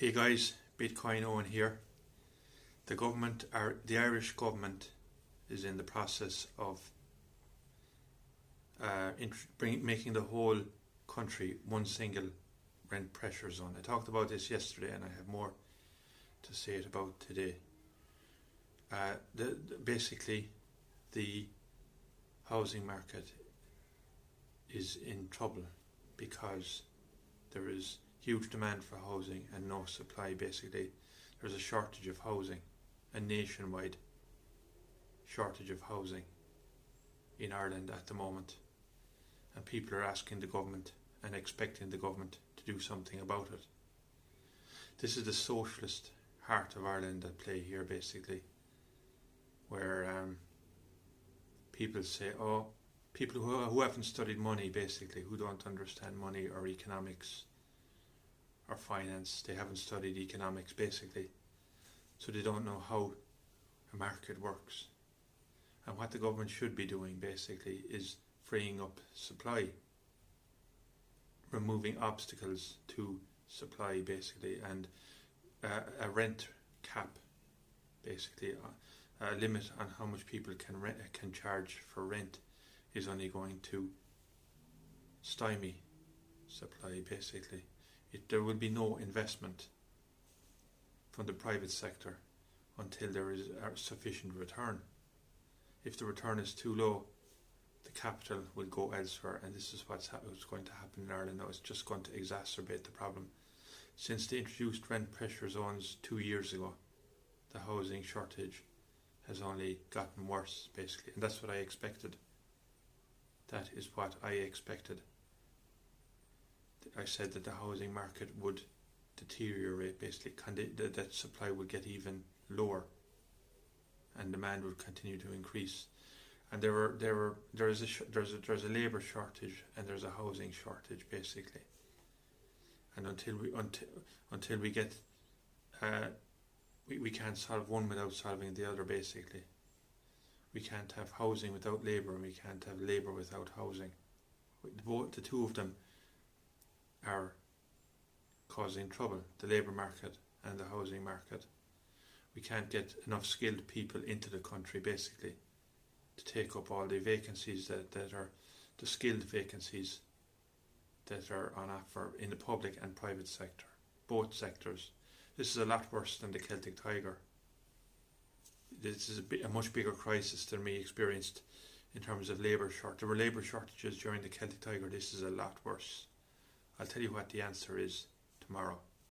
Hey guys, Bitcoin Owen here. The Irish government is in the process of making the whole country one single rent pressure zone. I talked about this yesterday and I have more to say it about today. Basically, the housing market is in trouble because there is huge demand for housing and no supply. Basically, there's a shortage of housing, a nationwide shortage of housing in Ireland at the moment, and people are asking the government and expecting the government to do something about it. This is the socialist heart of Ireland at play here, basically, where people say, people who haven't studied money, basically, who don't understand money or economics or finance, they haven't studied economics, basically, so they don't know how a market works. And what the government should be doing, basically, is freeing up supply, removing obstacles to supply, basically, and a rent cap, basically, a limit on how much people can charge for rent is only going to stymie supply, basically. There will be no investment from the private sector until there is a sufficient return. If the return is too low, the capital will go elsewhere, and this is what's going to happen in Ireland now. It's just going to exacerbate the problem. Since they introduced rent pressure zones 2 years ago, the housing shortage has only gotten worse, basically, and that's what I expected. That is what I expected. I said that the housing market would deteriorate, basically, that supply would get even lower and demand would continue to increase. And there's a labour shortage and there's a housing shortage, basically. And until we get we can't solve one without solving the other, basically. We can't have housing without labour, and we can't have labour without housing. The two of them are causing trouble, the labour market and the housing market. We can't get enough skilled people into the country, basically, to take up all the vacancies that are the skilled vacancies that are on offer in the public and private sector, both sectors. This is a lot worse than the Celtic Tiger. This is a much bigger crisis than we experienced in terms of labour shortage. There were labour shortages during the Celtic Tiger. This is a lot worse. I'll tell you what the answer is tomorrow.